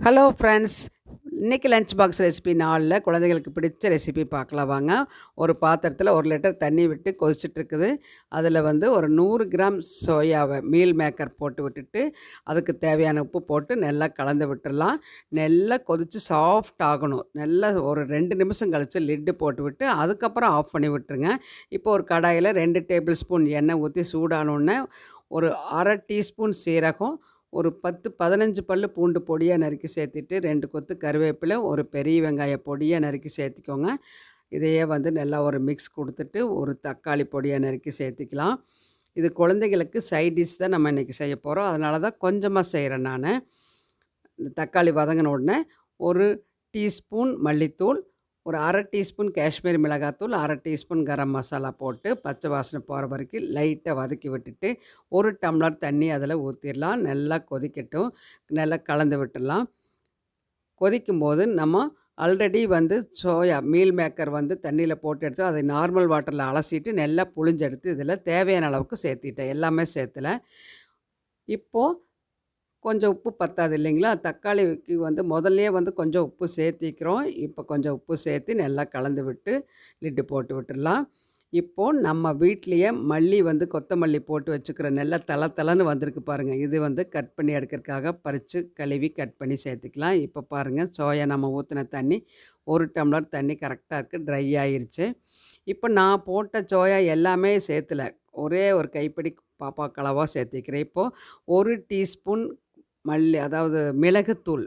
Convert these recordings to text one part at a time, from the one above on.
Hello friends, இன்றைக்கி lunch box recipe நாளில் குழந்தைங்களுக்கு பிடிச்ச ரெசிபி பார்க்கலாம் வாங்க. ஒரு பாத்திரத்தில் 1 லிட்டர் தண்ணி விட்டு கொதிச்சிட்ருக்குது. அதில் ஒரு 100 கிராம் சோயாவை மீல் மேக்கர் போட்டு விட்டுட்டு அதுக்கு தேவையான உப்பு போட்டு நல்லா கலந்து விட்டுடலாம். நல்லா கொதித்து சாஃப்ட் ஆகணும். நல்லா ஒரு 2 நிமிஷம் கழித்து லிட்டு போட்டு விட்டு அதுக்கப்புறம் ஆஃப் பண்ணி விட்டுருங்க. இப்போ ஒரு கடாயில் 2 டேபிள் ஸ்பூன் எண்ணெய் ஊற்றி சூடானோடனே ஒரு அரை டீஸ்பூன் சீரகம், ஒரு 10, 15 பல்லு பூண்டு பொடியாக நறுக்கி சேர்த்துட்டு 2 கொத்து கருவேப்பிலை, ஒரு பெரிய வெங்காயம் பொடியாக நறுக்கி சேர்த்திக்கோங்க. இதையே நல்லா ஒரு மிக்ஸ் கொடுத்துட்டு ஒரு தக்காளி பொடியாக நறுக்கி சேர்த்திக்கலாம். இது குழந்தைகளுக்கு சைட் டிஷ் தான் நம்ம இன்றைக்கி செய்ய போகிறோம். அதனால தான் கொஞ்சமாக செய்கிறேன் நான். இந்த தக்காளி வதங்கின உடனே ஒரு டீஸ்பூன் மல்லித்தூள், ஒரு அரை டீஸ்பூன் காஷ்மீரி மிளகாத்தூள், அரை டீஸ்பூன் கரம் மசாலா போட்டு பச்சை வாசனை போகிற வரைக்கும் லைட்டாக வதக்கி விட்டுட்டு 1 டம்ளர் தண்ணி அதில் ஊற்றிடலாம். நல்லா கொதிக்கட்டும். நல்லா கலந்து விட்டுடலாம். கொதிக்கும்போது நம்ம ஆல்ரெடி சோயா மீல் மேக்கர் தண்ணியில் போட்டு எடுத்து அதை நார்மல் வாட்டரில் அலசிட்டு நல்லா புழிஞ்செடுத்து இதில் தேவையான அளவுக்கு சேர்த்திட்டேன். எல்லாமே சேர்த்துல. இப்போது கொஞ்சம் உப்பு பத்தாது இல்லைங்களா? தக்காளிக்கு முதல்லையே கொஞ்சம் உப்பு சேர்த்திக்கிறோம். இப்போ கொஞ்சம் உப்பு சேர்த்து நல்லா கலந்து விட்டு லிட்டு போட்டு விட்டுடலாம். இப்போது நம்ம வீட்லேயே மல்லி கொத்தமல்லி போட்டு வச்சுக்கிற நல்லா தளன்னு வந்திருக்கு பாருங்கள். இது கட் பண்ணி எடுக்கிறதுக்காக பறித்து கழுவி கட் பண்ணி சேர்த்துக்கலாம். இப்போ பாருங்கள், சோயா நம்ம ஊற்றின தண்ணி 1 டம்ளர் தண்ணி கரெக்டாக இருக்குது. ட்ரை ஆயிருச்சு. இப்போ நான் போட்ட சோயா எல்லாமே சேர்த்துல. ஒரே ஒரு கைப்பிடி பாப்பாக்கு அளவாக சேர்த்திக்கிறேன். இப்போது 1 டீஸ்பூன் அதாவது மிளகுத்தூள்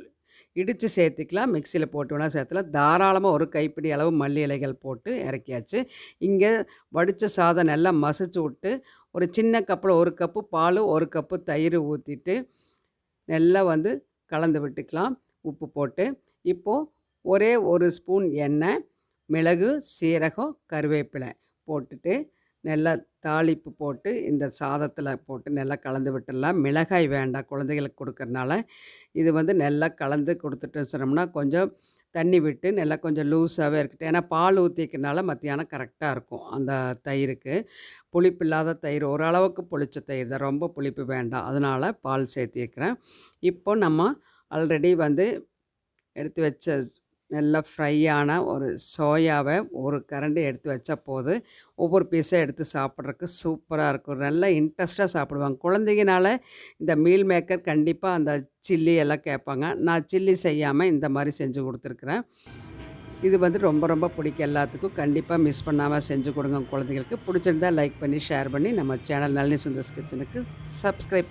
இடித்து சேர்த்திக்கலாம். மிக்சியில் போட்டு வேணால் சேர்த்துலாம். தாராளமாக ஒரு கைப்பிடி அளவு மல்லி இலைகள் போட்டு இறக்கியாச்சு. இங்கே வடித்த சாதம் நல்லா மசிச்சு விட்டு ஒரு சின்ன கப்பில் 1 கப்பு பால், 1 கப்பு தயிர் ஊற்றிட்டு நல்லா கலந்து விட்டுக்கலாம் உப்பு போட்டு. இப்போது ஒரே 1 ஸ்பூன் எண்ணெய், மிளகு, சீரகம், கருவேப்பிலை போட்டுட்டு நல்லா தாளிப்பு போட்டு இந்த சாதத்தில் போட்டு நல்லா கலந்து விட்டுடலாம். மிளகாய் வேண்டாம் குழந்தைகளுக்கு கொடுக்கறனால. இது நல்லா கலந்து கொடுத்துட்டு சொன்னோம்னா கொஞ்சம் தண்ணி விட்டு நல்லா கொஞ்சம் லூஸாகவே இருக்கட்டும். ஏன்னா பால் ஊற்றிக்கிறனால மத்தியானம் கரெக்டாக இருக்கும் அந்த தயிருக்கு. புளிப்பு இல்லாத தயிர், ஓரளவுக்கு புளிச்ச தயிர் தான், ரொம்ப புளிப்பு வேண்டாம். அதனால் பால் சேர்த்திக்கிறேன். இப்போ நம்ம ஆல்ரெடி எடுத்து வச்ச நல்லா ஃப்ரையான ஒரு சோயாவை ஒரு கரண்டி எடுத்து வச்சா போது ஒவ்வொரு பீஸாக எடுத்து சாப்பிட்றதுக்கு சூப்பராக இருக்கும். நல்லா இன்ட்ரெஸ்ட்டாக சாப்பிடுவாங்க. குழந்தைங்கனால இந்த மீல் மேக்கர் கண்டிப்பாக அந்த சில்லி எல்லாம் கேட்பாங்க. நான் சில்லி செய்யாமல் இந்த மாதிரி செஞ்சு கொடுத்துருக்குறேன். இது ரொம்ப ரொம்ப பிடிக்கும் எல்லாத்துக்கும். கண்டிப்பாக மிஸ் பண்ணாமல் செஞ்சு கொடுங்க குழந்தைங்களுக்கு. பிடிச்சிருந்தால் லைக் பண்ணி ஷேர் பண்ணி நம்ம சேனல் நளினி சுந்தர்ஸ் கிச்சனுக்கு சப்ஸ்கிரைப்